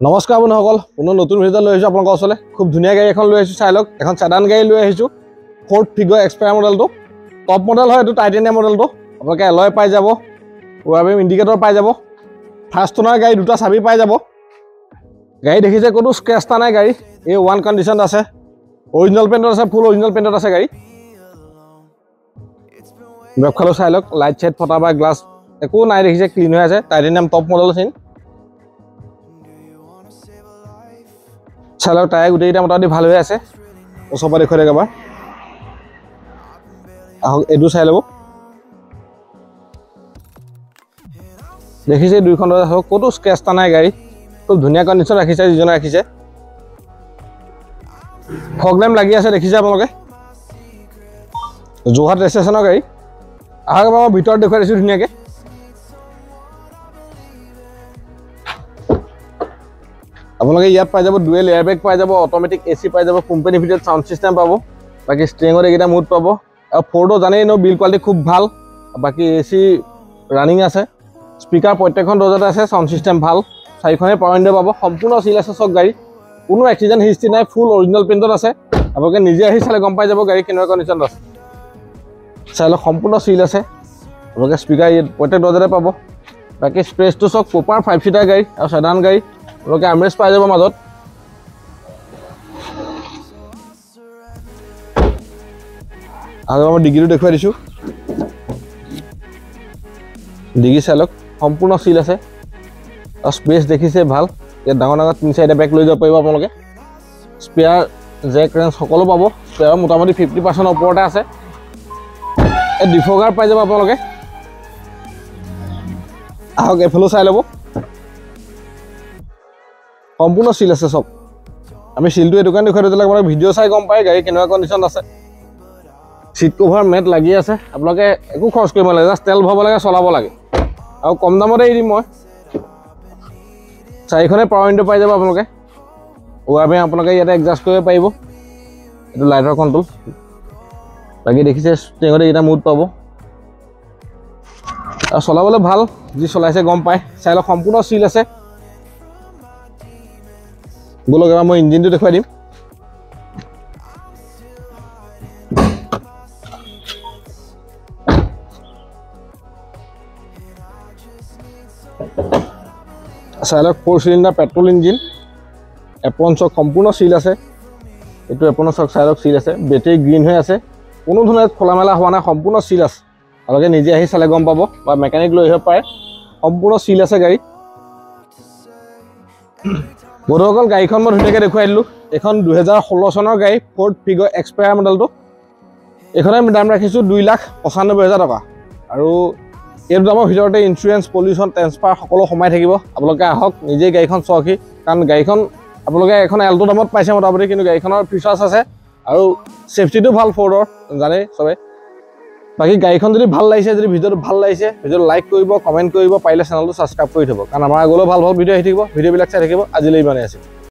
নমস্কাৰ বন্ধুসকল, পুনৰ নতুন ভিডিঅ' লৈ আহিছোঁ আপোনালোকৰ ওচৰলৈ। খুব ধুনীয়া গাড়ী এখন লৈ আহিছোঁ, চাই লওক। এখন সেডান গাড়ী লৈ আহিছোঁ, Ford figure expire মডেলটো। Top model হয়, এইটো টাইটেনিয়াম মডেলটো। আপোনালোকে এলয় পাই যাব, ৱাৰবিম ইণ্ডিকেটৰ পাই যাব, ফাৰ্ষ্ট ওনাৰ গাড়ী, দুটা চাবি পাই যাব। গাড়ী দেখিছে, ক'তো স্ক্ৰেচ এটা নাই। গাড়ী এই ওৱান কণ্ডিশ্যন আছে, অৰিজিনেল পেইণ্টত আছে, ফুল অৰিজিনেল পেইণ্টত আছে গাড়ী। বেকফালো চাই লওক, লাইট চাইট ফটা বা গ্লাছ একো নাই, দেখিছে ক্লিন হৈ আছে। টাইটেনিয়াম টপ মডেল চিন চাই লওক, টায়াৰ গোটেইকেইটা মোটামুটি ভাল হৈ আছে। ওচৰৰ পৰা দেখুৱাই দিয়ক এবাৰ। আহক এইটো চাই ল'ব, দেখিছে দুইখন দৰ্জা চাওক, ক'তো স্ক্ৰেচ এটা নাই। গাড়ী খুব ধুনীয়া কণ্ডিশ্যন ৰাখিছে, যিজনে ৰাখিছে। ফগ লেম্প লাগি আছে, দেখিছে আপোনালোকে। যোৰহাট ৰেজিষ্ট্ৰেশ্যনৰ গাড়ী। আহক এবাৰ মই ভিতৰত দেখুৱাই দিছোঁ ধুনীয়াকৈ। আপোনালোকে ইয়াত পাই যাব ডুৱেল এয়াৰবেগ পাই যাব, অট'মেটিক এচি পাই যাব, কোম্পানীৰ ভিতৰত চাউণ্ড ছিষ্টেম পাব, বাকী ষ্ট্ৰিঙত এইকেইটা মুড পাব। আৰু ফ'ৰ্ডো জানেই ন, বিল্ড কোৱালিটি খুব ভাল। বাকী এচি ৰানিং আছে, স্পীকাৰ প্ৰত্যেকখন দৰ্জাতে আছে, চাউণ্ড ছিষ্টেম ভাল। চাৰিখনেই পাৱাৰ উইণ্ডো পাব, সম্পূৰ্ণ চিল আছে চব গাড়ী। কোনো এক্সিডেণ্ট হিষ্ট্ৰী নাই, ফুল অৰিজিনেল পেইণ্টত আছে। আপোনালোকে নিজে আহি চালে গম পাই যাব গাড়ী কেনেকুৱা কণ্ডিশ্যনত আছে। চাই লওক, সম্পূৰ্ণ চিল আছে। আপোনালোকে স্পীকাৰ প্ৰত্যেক দৰ্জাতে পাব। বাকী স্পেচটো চাওক, প্ৰপাৰ 5 ছিটাৰ গাড়ী আৰু সেডান গাড়ী। আপোনালোকে আমৰেষ্ট পাই যাব মাজত। আৰু মই ডিগ্ৰীটো দেখুৱাই দিছোঁ। ডিগ্ৰী চাই লওক, সম্পূৰ্ণ চিল আছে আৰু স্পেচ দেখিছে ভাল। ইয়াত ডাঙৰ ডাঙৰ 3-4টা বেগ লৈ যাব পাৰিব আপোনালোকে। স্পেয়াৰ জেক ৰেঞ্জ সকলো পাব। স্পেয়াৰ মোটামুটি 50% ওপৰতে আছে। এই ডিফগাৰ পাই যাব আপোনালোকে। আহক এইফালেও চাই ল'ব, সম্পূৰ্ণ চিল আছে চব। আমি চিলটো এইটো কাৰণে দেখুৱাই দিলোঁ, আপোনালোকে ভিডিঅ' চাই গম পায় গাড়ী কেনেকুৱা কণ্ডিশ্যন আছে। চিট কভাৰ মেট লাগি আছে, আপোনালোকে একো খৰচ কৰিব নালাগে, জাষ্ট তেল ভৰাব লাগে, চলাব লাগে। আৰু কম দামতে এৰি দিম মই। চাৰিখনে পাৱাৰ উইণ্ডো পাই যাব আপোনালোকে। ৱাৰবিম আপোনালোকে ইয়াতে এডজাষ্ট কৰিব পাৰিব। এইটো লাইটৰ কণ্ট্ৰল। বাকী দেখিছে ষ্টিঙত এইকেইটা মুড পাব আৰু চলাবলৈ ভাল, যি চলাইছে গম পায়। চাই লওক, সম্পূৰ্ণ চিল আছে। বলক এবাৰ মই ইঞ্জিনটো দেখুৱাই দিম। চাই লওক, 4 চিলিণ্ডাৰ পেট্ৰল ইঞ্জিন। এপ্ৰন চক সম্পূৰ্ণ চিল আছে। এইটো এপ্ৰনৰ চক চাই লওক, চিল আছে। বেটেৰী গ্ৰীণ হৈ আছে, কোনো ধৰণৰ খোলা মেলা হোৱা নাই, সম্পূৰ্ণ চিল আছে। আপোনালোকে নিজে আহি চালে গম পাব বা মেকানিক লৈ আহিব পাৰে। সম্পূৰ্ণ চিল আছে গাড়ী। বন্ধুসকল, গাড়ীখন মই ধুনীয়াকৈ দেখুৱাই দিলোঁ। এইখন 2016 চনৰ গাড়ী, ফ'ৰ্ড ফিগৰ এক্সপায়াৰ মডেলটো। এইখনে আমি দাম ৰাখিছোঁ 2,95,000 টকা। আৰু এইটো দামৰ ভিতৰতে ইঞ্চুৰেঞ্চ, পলিউশ্যন, ট্ৰেন্সফাৰ সকলো সোমাই থাকিব। আপোনালোকে আহক, নিজেই গাড়ীখন চাওকহি। কাৰণ গাড়ীখন আপোনালোকে এখন এল্টো দামত পাইছে মোটামুটি, কিন্তু গাড়ীখনৰ ফিচাৰ্ছ আছে আৰু ছেফটিটো ভাল ফ'ৰ্ডৰ, জানেই চবে। বাকী গাড়ীখন যদি ভাল লাগিছে, যদি ভিডিঅ'টো ভাল লাগিছে, ভিডিঅ'টো লাইক কৰিব, কমেণ্ট কৰিব, পাৰিলে চেনেলটো ছাবস্ক্ৰাইব কৰি থ'ব। কাৰণ আমাৰ আগলৈও ভাল ভাল ভিডিঅ' আহি থাকিব, ভিডিঅ'বিলাক চাই থাকিব। আজিলৈ ইমানেই আছে।